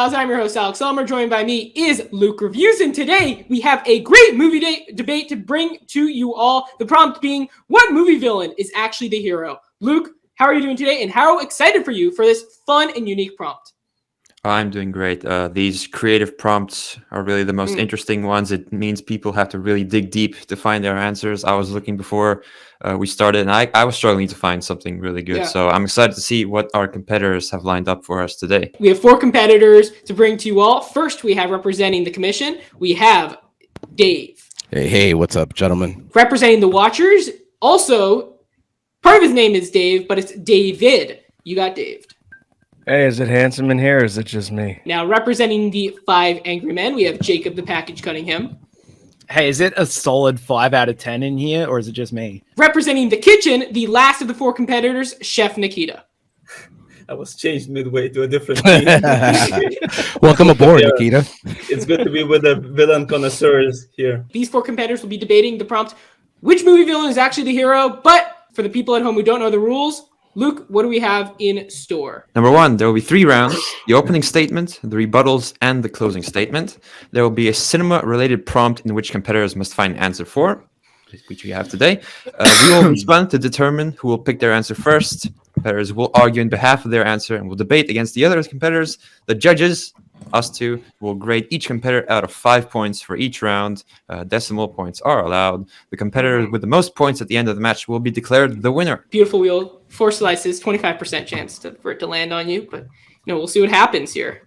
Cinemawars. I'm your host, Alex Elmer. Joined by me is Luke Reviews, and today we have a great movie debate to bring to you all. The prompt being, what movie villain is actually the hero? Luke, how are you doing today, and how excited for you for this fun and unique prompt? I'm doing great. These creative prompts are really the most interesting ones. It means people have to really dig deep to find their answers. I was looking before we started, and I was struggling to find something really good. Yeah. So I'm excited to see what our competitors have lined up for us today. We have 4 competitors to bring to you all. First, we have representing the commission, we have Dave. Hey, what's up, gentlemen? Representing the watchers, also, part of his name is Dave, but it's David. You got Dave. Hey, is it handsome in here, or is it just me? Now, representing the 5 angry men, we have Jacob the Package Cunningham. Hey, is it a solid 5 out of 10 in here, or is it just me? Representing the kitchen, the last of the 4 competitors, Chef Nikita. I was changed midway to a different team. Welcome aboard, Nikita. It's good to be with the villain connoisseurs here. These 4 competitors will be debating the prompt, which movie villain is actually the hero? But for the people at home who don't know the rules, Luke, what do we have in store? Number 1, there will be 3 rounds: the opening statement, the rebuttals, and the closing statement. There will be a cinema-related prompt in which competitors must find an answer for, which we have today. We will respond to determine who will pick their answer first. Competitors will argue in behalf of their answer and will debate against the other competitors. The judges, us two, will grade each competitor out of 5 points for each round. Decimal points are allowed. The competitor with the most points at the end of the match will be declared the winner. Beautiful wheel, 4 slices, 25% chance for it to land on you, but we'll see what happens here.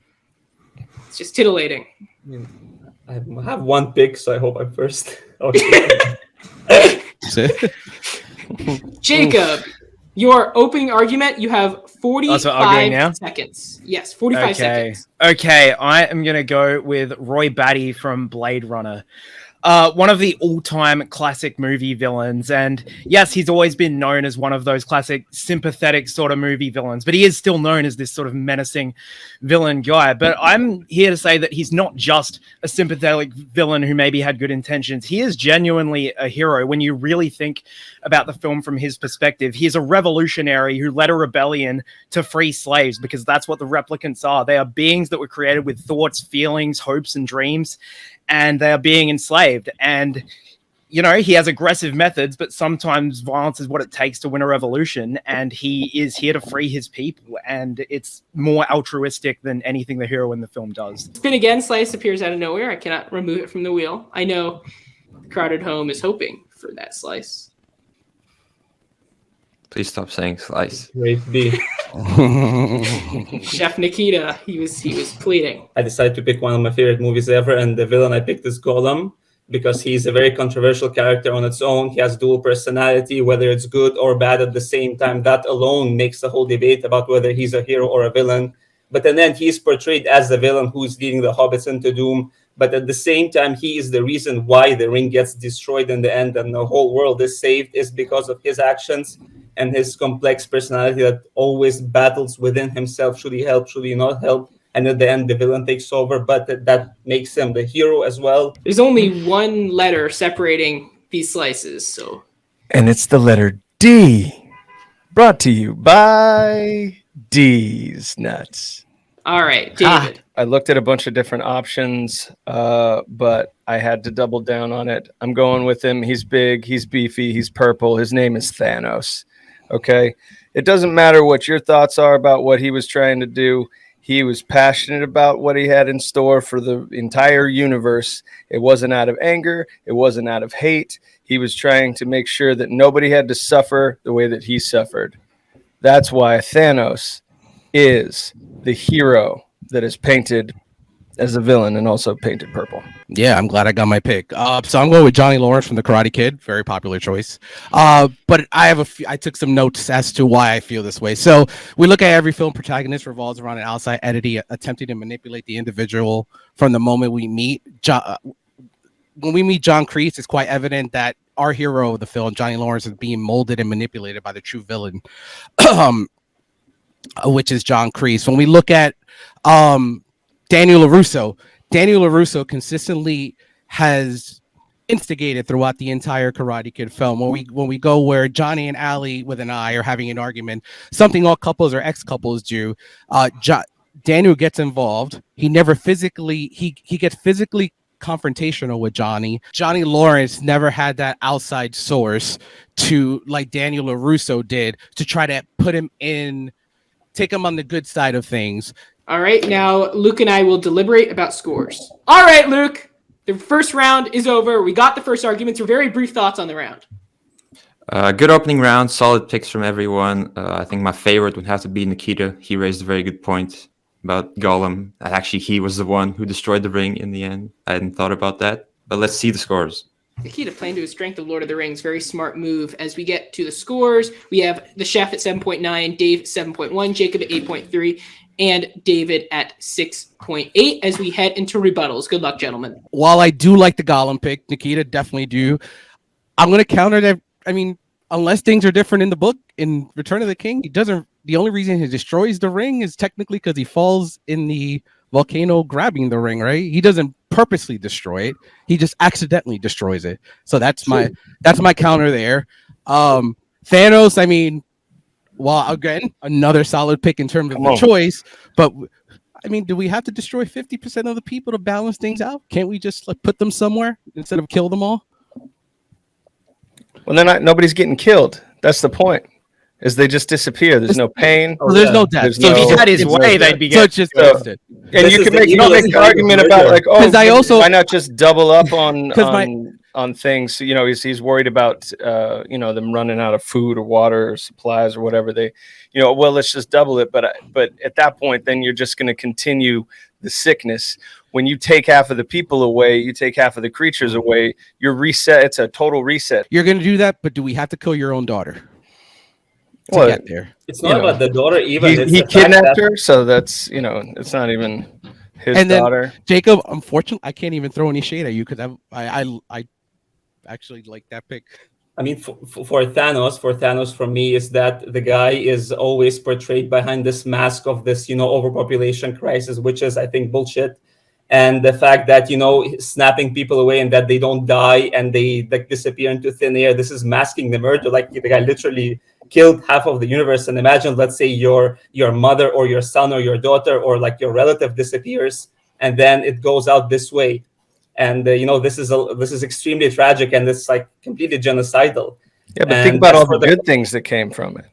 It's just titillating. I have 1 pick, so I hope I'm first. Jacob, your opening argument, you have 45 seconds. Yes, 45 seconds. Okay, I am going to go with Roy Batty from Blade Runner. One of the all-time classic movie villains, and yes, he's always been known as one of those classic sympathetic sort of movie villains, but he is still known as this sort of menacing villain guy. But I'm here to say that he's not just a sympathetic villain who maybe had good intentions. He is genuinely a hero when you really think about the film from his perspective. He is a revolutionary who led a rebellion to free slaves, because that's what the replicants are. They are beings that were created with thoughts, feelings, hopes, and dreams, and they are being enslaved. And, he has aggressive methods, but sometimes violence is what it takes to win a revolution. And he is here to free his people. And it's more altruistic than anything the hero in the film does. Spin again, slice appears out of nowhere. I cannot remove it from the wheel. I know the crowd at home is hoping for that slice. Please stop saying slice. Great B. Chef Nikita, he was pleading. I decided to pick one of my favorite movies ever, and the villain I picked is Gollum, because he's a very controversial character on its own. He has dual personality, whether it's good or bad at the same time. That alone makes the whole debate about whether he's a hero or a villain. But then he's portrayed as the villain who's leading the hobbits into doom. But at the same time, he is the reason why the ring gets destroyed in the end and the whole world is saved, is because of his actions and his complex personality that always battles within himself. Should he help? Should he not help? And at the end, the villain takes over, but that makes him the hero as well. There's only 1 letter separating these slices, so. And it's the letter D. Brought to you by D's Nuts. All right, David. I looked at a bunch of different options, but I had to double down on it. I'm going with him. He's big, he's beefy, he's purple. His name is Thanos. Okay? It doesn't matter what your thoughts are about what he was trying to do. He was passionate about what he had in store for the entire universe. It wasn't out of anger. It wasn't out of hate. He was trying to make sure that nobody had to suffer the way that he suffered. That's why Thanos is the hero that is painted as a villain and also painted purple. Yeah, I'm glad I got my pick. So I'm going with Johnny Lawrence from The Karate Kid. Very popular choice. But I took some notes as to why I feel this way. So we look at every film protagonist revolves around an outside entity attempting to manipulate the individual from the moment we meet. When we meet John Kreese, it's quite evident that our hero of the film, Johnny Lawrence, is being molded and manipulated by the true villain, which is John Kreese. When we look at Daniel LaRusso consistently has instigated throughout the entire Karate Kid film. When we go where Johnny and Allie with an I are having an argument, something all couples or ex-couples do, Daniel gets involved. He never physically he gets physically confrontational with Johnny. Johnny Lawrence never had that outside source to, like Daniel LaRusso did, to try to put him in, take him on the good side of things. All right, now Luke and I will deliberate about scores. All right, Luke, the first round is over. We got the first arguments. Your very brief thoughts on the round. Good opening round, solid picks from everyone. I think my favorite would have to be Nikita. He raised a very good point about Gollum. Actually, he was the one who destroyed the ring in the end. I hadn't thought about that, but let's see the scores. Nikita playing to his strength of Lord of the Rings. Very smart move. As we get to the scores, we have the chef at 7.9, Dave 7.1, Jacob at 8.3, and David at 6.8 as we head into rebuttals. Good luck, gentlemen. While I do like the Gollum pick, Nikita definitely do. I'm going to counter that. I mean, unless things are different in the book, in Return of the King, he doesn't. The only reason he destroys the ring is technically because he falls in the volcano grabbing the ring, right? He doesn't purposely destroy it. He just accidentally destroys it. So that's my counter there. Thanos, I mean, well, again, another solid pick in terms of the choice, but I mean, do we have to destroy 50% of the people to balance things out? Can't we just like put them somewhere instead of kill them all? Well, then nobody's getting killed. That's the point. Is they just disappear. There's no pain. Well, there's no death. So if he had his way, they'd be so it's just and you can make the argument about like, oh, why not just double up on things? You know, he's worried about them running out of food or water or supplies or whatever they, well, let's just double it. But at that point, then you're just going to continue the sickness. When you take half of the people away, you take half of the creatures away. You're reset. It's a total reset. You're going to do that, but do we have to kill your own daughter? Well, get there. It's not about the daughter even. He kidnapped her, so that's it's not even his daughter. Jacob, unfortunately, I can't even throw any shade at you because I actually like that pick. I mean, for Thanos, for me, is that the guy is always portrayed behind this mask of this, overpopulation crisis, which is, I think, bullshit. And the fact that, snapping people away and that they don't die and they like disappear into thin air, this is masking the murder. Like the guy literally killed half of the universe. And imagine, let's say your mother or your son or your daughter or like your relative disappears, and then it goes out this way. And this is extremely tragic, and it's like completely genocidal. Yeah, but think about all the good things that came from it.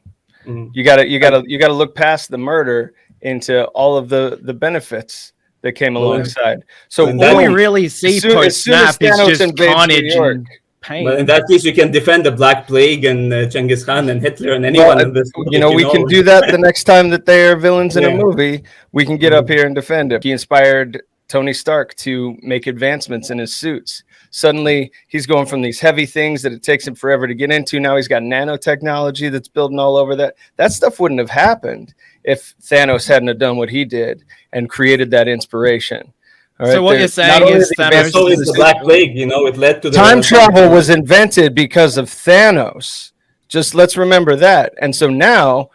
Mm-hmm. You gotta look past the murder into all of the benefits that came alongside. So all we really see post snap is just carnage and pain. But in that case, you can defend the Black Plague and Genghis Khan and Hitler and anyone in this. We can do that the next time that they are villains in a movie. We can get up here and defend it. He inspired Tony Stark to make advancements in his suits. Suddenly, he's going from these heavy things that it takes him forever to get into. Now he's got nanotechnology that's building all over that. That stuff wouldn't have happened if Thanos hadn't have done what he did and created that inspiration. All right, so what you're saying is Thanos is the Black Plague, it led to the time travel was invented because of Thanos. Just let's remember that. And so now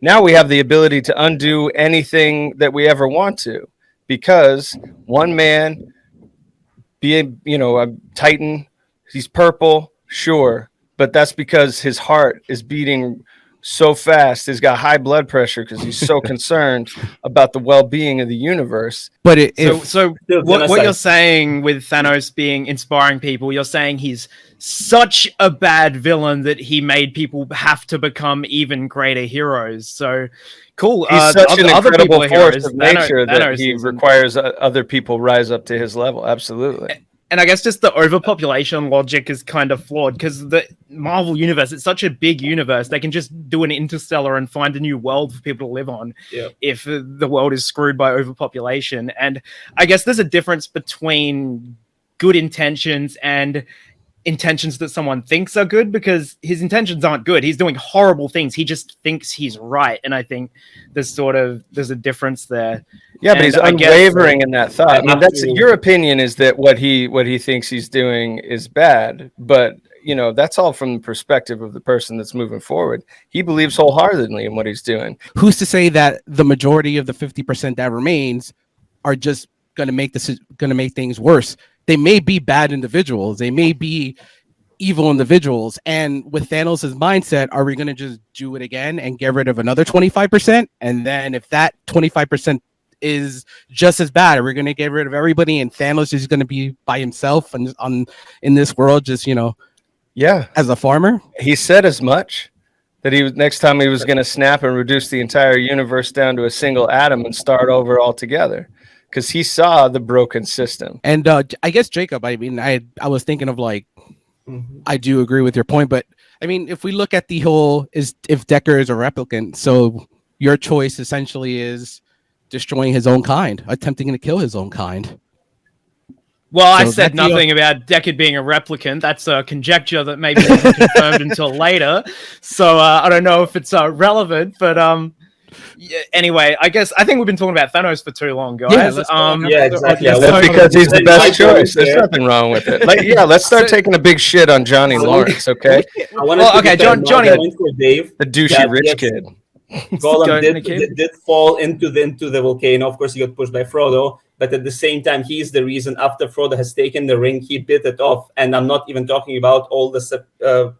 we have the ability to undo anything that we ever want to, because one man, being a Titan, he's purple, sure, but that's because his heart is beating so fast. He's got high blood pressure because he's so concerned about the well-being of the universe. But what you're saying with Thanos being inspiring people, you're saying he's such a bad villain that he made people have to become even greater heroes. So cool. He's such an incredible force of nature that he requires other people rise up to his level. Absolutely. And I guess just the overpopulation logic is kind of flawed because the Marvel universe, it's such a big universe. They can just do an interstellar and find a new world for people to live on if the world is screwed by overpopulation. And I guess there's a difference between good intentions and intentions that someone thinks are good, because his intentions aren't good. He's doing horrible things. He just thinks he's right. And I think there's a difference there. Yeah, but he's unwavering in that thought. I mean, that's your opinion, is that what he thinks he's doing is bad, but that's all from the perspective of the person that's moving forward. He believes wholeheartedly in what he's doing. Who's to say that the majority of the 50% that remains are just going to make things worse? They may be bad individuals. They may be evil individuals. And with Thanos' mindset, are we going to just do it again and get rid of another 25%? And then if that 25% is just as bad. We're gonna get rid of everybody, and Thanos is gonna be by himself and in this world, just Yeah, as a farmer. he said as much. That he was next time he was going to snap and reduce the entire universe down to a single atom and start over altogether, because he saw the broken system. And I guess Jacob, I mean, I was thinking of like, Mhm. I do agree with your point, but I mean, if we look at the whole if Decker is a replicant, so your choice essentially is destroying his own kind, attempting to kill his own kind. Well, I So said that's the- nothing about Deckard being a replicant. That's a conjecture that maybe wasn't confirmed until later. So I don't know if it's relevant, but yeah, anyway, I think we've been talking about Thanos for too long, guys. Yeah, let's Yeah, exactly. let's That's talk because he's the best I totally choice. There's care. nothing wrong with it. Like, yeah, let's start taking a big shit on Johnny Lawrence, okay? I wanted Well, to okay, defend Johnny- my point for Dave. The douchey Yeah, rich yes. kid. Gollum Going kid. did fall into the volcano. Of course, he got pushed by Frodo, but at the same time, he's the reason. After Frodo has taken the ring, he bit it off. And I'm not even talking about all the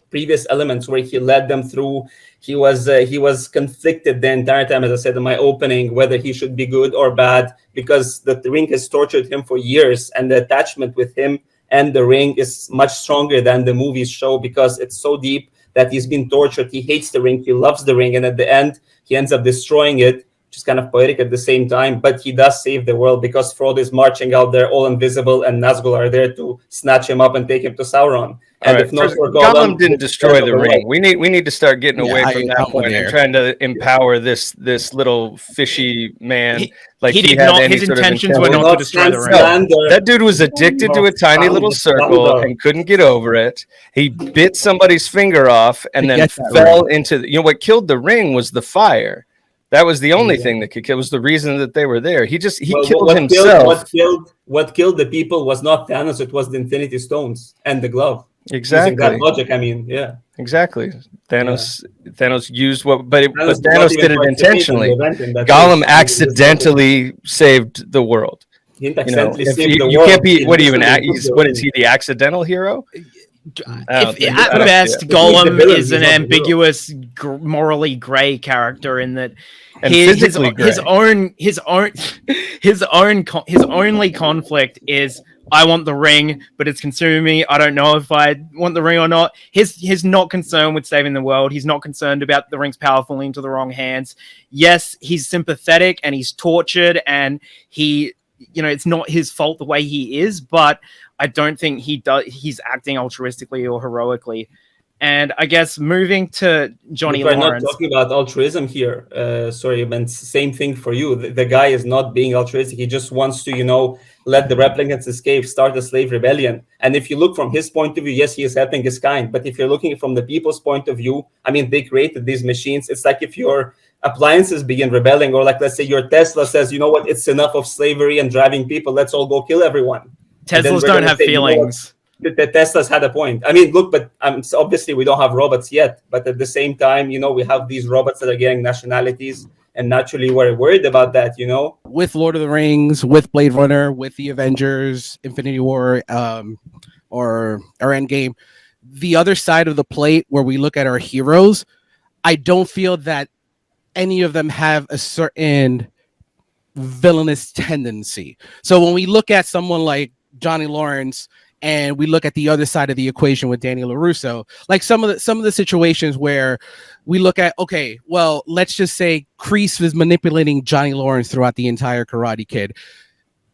previous elements where he led them through. He was conflicted the entire time, as I said in my opening, whether he should be good or bad, because the ring has tortured him for years, and the attachment with him and the ring is much stronger than the movies show, because it's so deep that he's been tortured. He hates the ring, he loves the ring, and at the end he ends up destroying it, which is kind of poetic at the same time. But he does save the world, because Frodo is marching out there all invisible, and Nazgul are there to snatch him up and take him to Sauron. And if not First, for Gollum didn't it's destroy the the way. ring. We need to start getting Yeah, away I- from that I'm point there. and trying to empower this little fishy man. He did had not- any his sort of intentions were intelligence. not to destroy the ring. Slander. That dude was addicted to a tiny little circle and couldn't get over it. He bit somebody's finger off and To then get that fell into what killed the ring was the fire. That was the only Yeah. thing that could kill. Was the reason that they were there. He Well, killed what himself. What killed the people was not Thanos, it was the Infinity Stones and the glove. Using that Exactly. logic, I mean, yeah. Exactly. Thanos used Thanos Thanos did it intentionally. Gollum Gollum accidentally saved the world. He didn't You know, accidentally if save you, the you world. can't be. He What are you an? literally took the What ring. is he? The accidental hero? I don't If, think- at I don't best, see it. Gollum villain, is he's an not the hero. ambiguous, morally grey character in that And his physically his only conflict is I want the ring, but it's consuming me. I don't know if I want the ring or not. He's not concerned with saving the world. He's not concerned about the ring's power falling into the wrong hands. Yes, he's sympathetic and he's tortured, and it's not his fault the way he is, but I don't think he's acting altruistically or heroically. And I guess moving to Johnny We're not Lawrence. talking about altruism here. Sorry, but same thing for you. The guy is not being altruistic. He just wants to, let the replicants escape, start a slave rebellion. And if you look from his point of view, yes, he is helping his kind. But if you're looking from the people's point of view, I mean, they created these machines. It's like if your appliances begin rebelling, or like, let's say your Tesla says, you know what, it's enough of slavery and driving people. Let's all go kill everyone. And then Teslas we're don't gonna have say, you know what, feelings. the Teslas had a point. I mean, look, but so obviously we don't have robots yet. But at the same time, we have these robots that are getting nationalities, and naturally we're worried about that. With Lord of the Rings, with Blade Runner, with the Avengers, Infinity War, or Endgame, the other side of the plate where we look at our heroes, I don't feel that any of them have a certain villainous tendency. So when we look at someone like Johnny Lawrence, and we look at the other side of the equation with Daniel LaRusso, like some of the situations where we look at, okay, well, let's just say Kreese was manipulating Johnny Lawrence throughout the entire Karate Kid,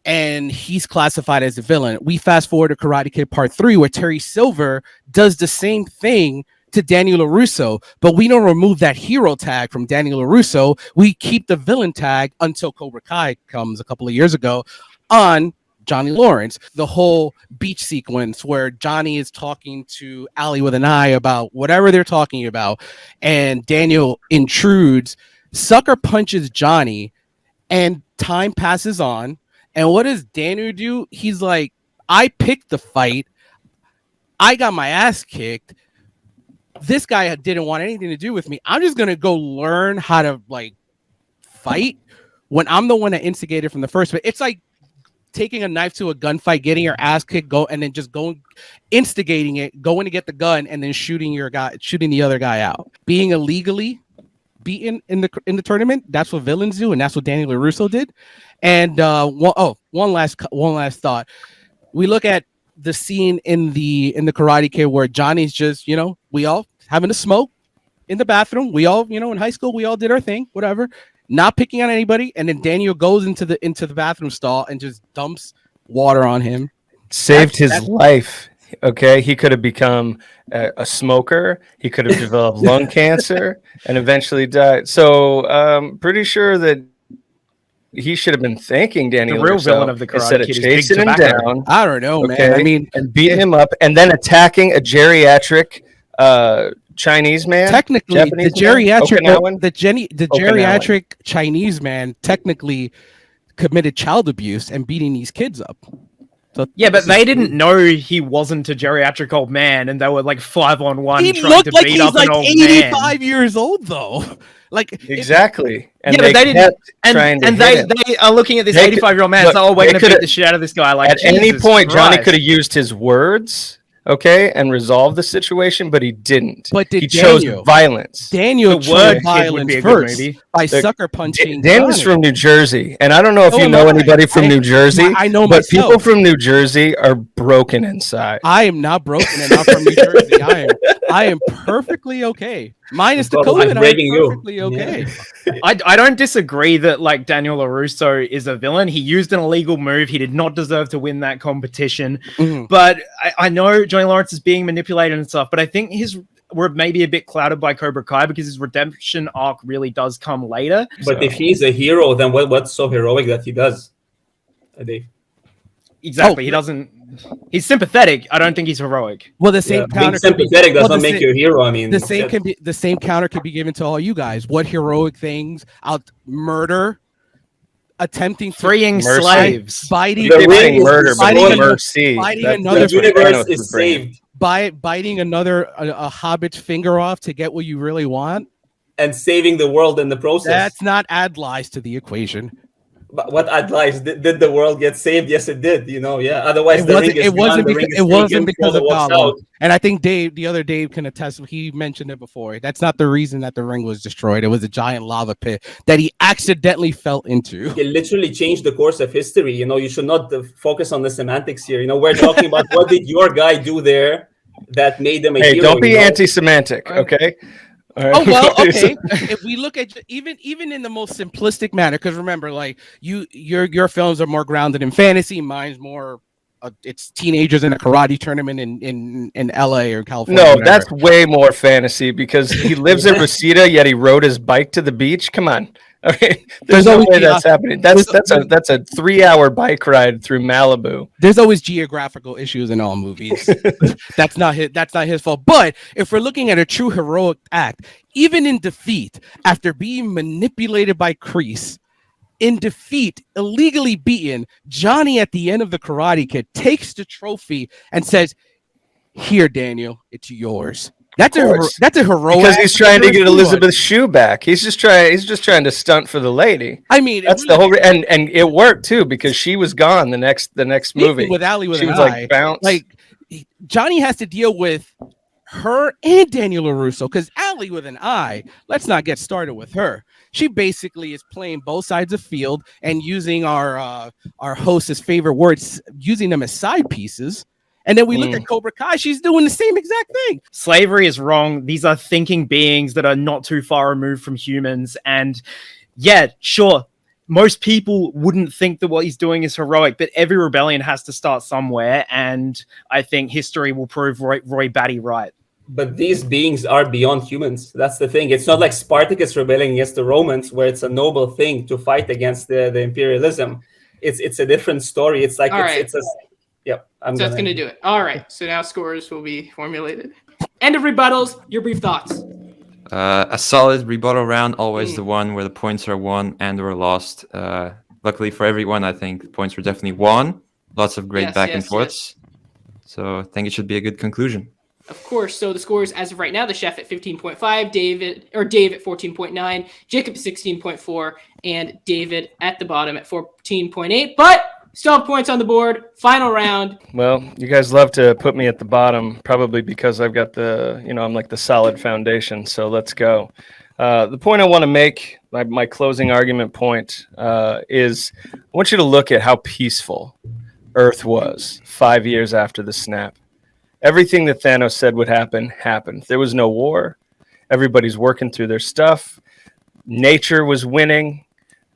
and he's classified as a villain. We fast forward to Karate Kid Part 3, where Terry Silver does the same thing to Daniel LaRusso, but we don't remove that hero tag from Daniel LaRusso. We keep the villain tag until Cobra Kai comes a couple of years ago on Johnny Lawrence. The whole beach sequence where Johnny is talking to Ali with an eye about whatever they're talking about, and Daniel intrudes, sucker punches Johnny, and time passes on. And what does Daniel do? He's like, I picked the fight. I got my ass kicked. This guy didn't want anything to do with me. I'm just gonna go learn how to fight when I'm the one that instigated from the first place. It's like taking a knife to a gunfight, getting your ass kicked, and then just instigating it, going to get the gun, and then shooting the other guy out. Being illegally beaten in the tournament. That's what villains do, and that's what Daniel LaRusso did. And one last thought. We look at the scene in the Karate Kid where Johnny's just, we all having a smoke in the bathroom. We all, in high school, we all did our thing, whatever, not picking on anybody. And then Daniel goes into the bathroom stall and just dumps water on him. Saved his life. Okay, he could have become a smoker. He could have developed lung cancer and eventually died. So pretty sure that he should have been thanking Daniel. The real LaRusso villain of the instead Karate of Kid is Big chasing him Tobacco. down. I don't know, Okay, man. I mean, and beating him up, and then attacking a geriatric Chinese man. technically, Japanese the geriatric, man? Okinawan? the geriatric Chinese man technically committed child abuse and beating these kids up. So Yeah, but they didn't know he wasn't a geriatric old man, and they were like 5-on-1 he trying looked to like beat he's up like an old 85 man. years old, though. Like Exactly. And Yeah, but they didn't. kept trying to And hit him. they are looking at this They could- 85-year-old man. look, So, oh, we're they going to beat coulda- the shit out of this guy. Like, At any Jesus point, Johnny Christ. could have used his words, okay, and resolved the situation, but he didn't. But did he chose Daniel? violence. Daniel The chose Word Kid would violence be a good first movie. by Look, sucker punching. Daniel's Johnny. from New Jersey, and I don't know if So you am know I. anybody from New Jersey, I know but myself. people from New Jersey are broken inside. I am not broken and not from New Jersey. I am perfectly okay. Minus the Well, I'm COVID, I'm breaking you. perfectly okay. I don't disagree that like Daniel LaRusso is a villain. He used an illegal move. He did not deserve to win that competition. Mhm. But I know Johnny Lawrence is being manipulated and stuff, but I think we're maybe a bit clouded by Cobra Kai because his redemption arc really does come later. But if he's a hero, then what's so heroic that he does? Dave? Exactly. Oh. He doesn't. He's sympathetic. I don't think he's heroic. Well, the same Being counter could be, sympathetic does well, not the make sa- you a hero. I mean, the same shit. the same counter could be given to all you guys. What heroic things? Out murder, attempting to Freeing Mercy. slaves. biting, The You're ring saying is murder, but fighting it's another- mercy. fighting That's another- what The universe Thanos is was bringing. saved, biting a hobbit's finger off to get what you really want. and saving the world in the process. That's not add lies to the equation. But what advice did the world get saved? Yes, it did. Yeah. Otherwise, It the wasn't. ring is It wasn't gone, the because. ring is It wasn't taken, because of Frodo walks Gollum. out. And I think the other Dave can attest. He mentioned it before. That's not the reason that the ring was destroyed. It was a giant lava pit that he accidentally fell into. It literally changed the course of history. You should not focus on the semantics here. We're talking about what did your guy do there that made him a Hey, hero. don't be anti-Semitic, okay? All right. Oh well, okay. If we look at even in the most simplistic manner, because remember, like your films are more grounded in fantasy. Mine's more. It's teenagers in a karate tournament in LA or California. No, whatever. that's way more fantasy because he lives in Reseda, yet he rode his bike to the beach. Come on, all right. There's no always way the- that's happening. That's a 3-hour bike ride through Malibu. There's always geographical issues in all movies. That's not his fault. But if we're looking at a true heroic act, even in defeat, after being manipulated by Kreese, in defeat, illegally beaten, Johnny at the end of the Karate Kid takes the trophy and says, "Here, Daniel, it's yours." That's course. that's a heroic Because act he's to trying to do get it. Elizabeth's shoe back. He's just trying to stunt for the lady. I mean, That's the whole and it worked too because she was gone the next movie. with Ali with She an was eye. like bounce. Like Johnny has to deal with her and Daniel LaRusso because Allie with an eye. Let's not get started with her. She basically is playing both sides of field and using our host's favorite words, using them as side pieces. And then we look at Cobra Kai. She's doing the same exact thing. Slavery is wrong. These are thinking beings that are not too far removed from humans. And yeah, sure, most people wouldn't think that what he's doing is heroic, but every rebellion has to start somewhere. And I think history will prove Roy Batty right. But these beings are beyond humans. That's the thing. It's not like Spartacus rebelling against the Romans, where it's a noble thing to fight against the imperialism. It's a different story. It's like All right. it's a yep. So that's going to do it. All right. So now scores will be formulated. End of rebuttals. Your brief thoughts. A solid rebuttal round, always the one where the points are won and or lost. Luckily for everyone, I think the points were definitely won. Lots of great back and forths. So I think it should be a good conclusion. Of course. So the scores as of right now: the chef at 15.5, Dave at 14.9, Jacob at 16.4, and David at the bottom at 14.8. But still have points on the board. Final round. Well, you guys love to put me at the bottom, probably because I've got I'm like the solid foundation. So let's go. The point I want to make, my closing argument point, is I want you to look at how peaceful Earth was 5 years after the snap. Everything that Thanos said would happen happened. There was no war. Everybody's working through their stuff. Nature was winning.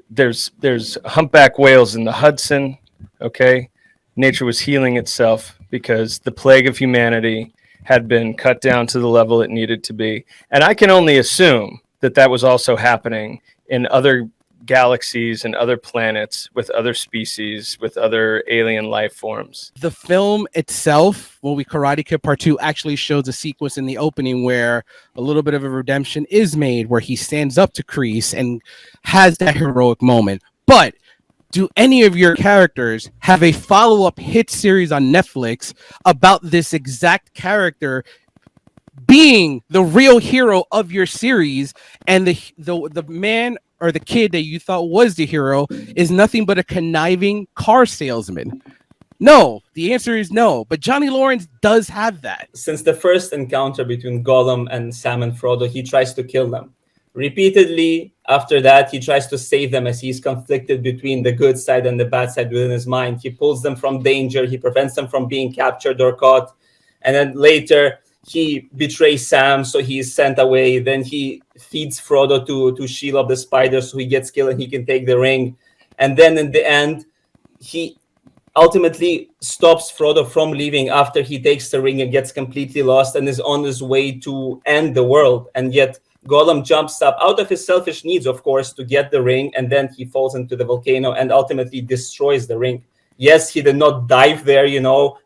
There's humpback whales in the Hudson. Okay, nature was healing itself because the plague of humanity had been cut down to the level it needed to be. And I can only assume that that was also happening in other galaxies and other planets with other species, with other alien life forms. The film itself, Movie Karate Kid Part 2, actually shows a sequence in the opening where a little bit of a redemption is made, where he stands up to Kreese and has that heroic moment. But do any of your characters have a follow-up hit series on Netflix about this exact character being the real hero of your series, and the man or the kid that you thought was the hero is nothing but a conniving car salesman? No, the answer is no. But Johnny Lawrence does have that. Since the first encounter between Gollum and Sam and Frodo, he tries to kill them. Repeatedly, after that, he tries to save them as he's conflicted between the good side and the bad side within his mind. He pulls them from danger. He prevents them from being captured or caught. And then later, he betrays Sam, so he's sent away. Then he feeds Frodo to Shelob the spider, so he gets killed and he can take the ring. And then in the end, he ultimately stops Frodo from leaving after he takes the ring and gets completely lost and is on his way to end the world. And yet Gollum jumps up out of his selfish needs, of course, to get the ring, and then he falls into the volcano and ultimately destroys the ring. Yes, he did not dive there,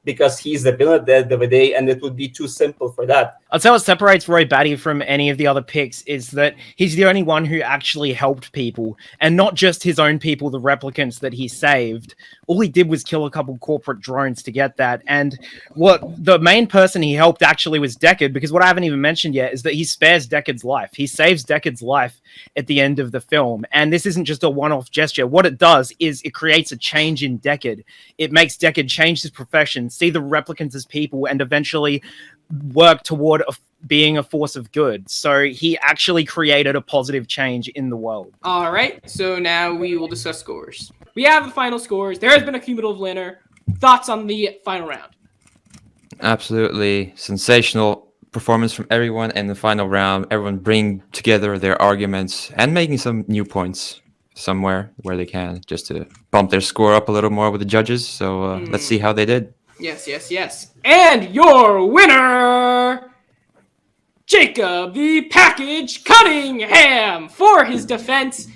because he's the villain at the end of the day, and it would be too simple for that. I'd say what separates Roy Batty from any of the other picks is that he's the only one who actually helped people, and not just his own people, the replicants that he saved. All he did was kill a couple corporate drones to get that. And what the main person he helped actually was Deckard, because what I haven't even mentioned yet is that he spares Deckard's life. He saves Deckard's life at the end of the film. And this isn't just a one-off gesture. What it does is it creates a change in Deckard. It makes Deckard change his profession, see the replicants as people, and eventually work toward being a force of good. So he actually created a positive change in the world. All right, so now we will discuss scores. We have the final scores. There has been a cumulative winner. Thoughts on the final round? Absolutely sensational performance from everyone in the final round. Everyone bringing together their arguments and making some new points somewhere where they can, just to bump their score up a little more with the judges. So let's see how they did. Yes. And your winner, Jacob the Package Cunningham, for his defense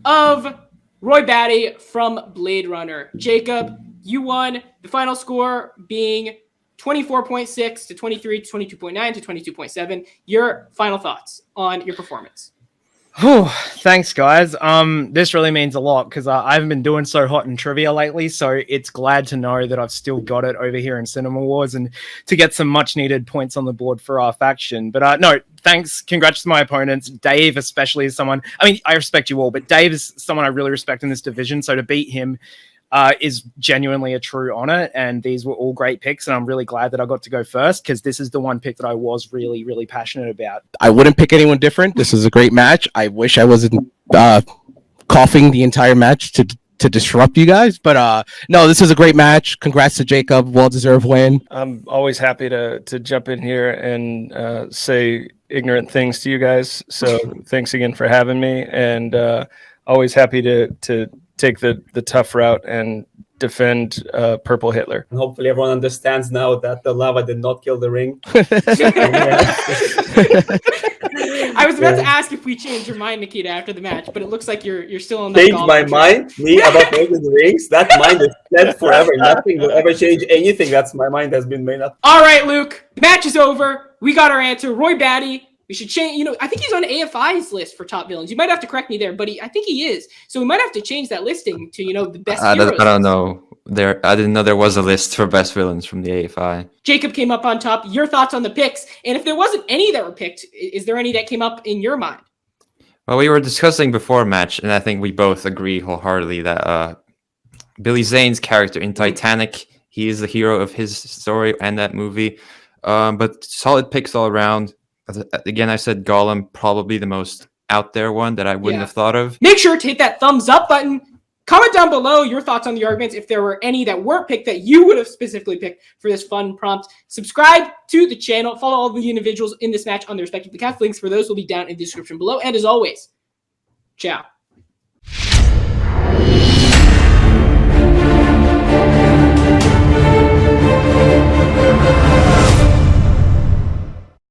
of Roy Batty from Blade Runner. Jacob, you won, the final score being 24.6 to 23 to 22.9 to 22.7. Your final thoughts on your performance? Oh, thanks, guys. This really means a lot because I haven't been doing so hot in trivia lately, so it's glad to know that I've still got it over here in Cinema Wars and to get some much-needed points on the board for our faction. But no, thanks. Congrats to my opponents. Dave especially is someone, I respect you all, but Dave is someone I really respect in this division, so to beat him is genuinely a true honor, and these were all great picks, and I'm really glad that I got to go first because this is the one pick that I was really, really passionate about. I wouldn't pick anyone different. This is a great match. I wish I wasn't coughing the entire match to disrupt you guys, but no, this is a great match. Congrats to Jacob, well-deserved win. I'm always happy to jump in here and say ignorant things to you guys, so thanks again for having me, and always happy to take the tough route and defend Purple Hitler. And hopefully everyone understands now that the lava did not kill the ring. I was about to ask if we changed your mind, Nikita, after the match, but it looks like you're still on that. Change my mind? Me about making the rings? That mind is dead forever. Nothing will ever change anything. That's my mind has been made up. All right, Luke. Match is over. We got our answer. Roy Batty. We should change, I think he's on AFI's list for top villains. You might have to correct me there, but I think he is. So we might have to change that listing to, the best heroes. I don't know. I didn't know there was a list for best villains from the AFI. Jacob came up on top. Your thoughts on the picks? And if there wasn't any that were picked, is there any that came up in your mind? Well, we were discussing before match, and I think we both agree wholeheartedly that Billy Zane's character in Titanic, he is the hero of his story and that movie. But solid picks all around. Again, I said Gollum, probably the most out there one that I wouldn't have thought of. Make sure to hit that thumbs up button. Comment down below your thoughts on the arguments, if there were any that weren't picked that you would have specifically picked for this fun prompt. Subscribe to the channel. Follow all the individuals in this match on their respective accounts. Links for those will be down in the description below. And as always, ciao.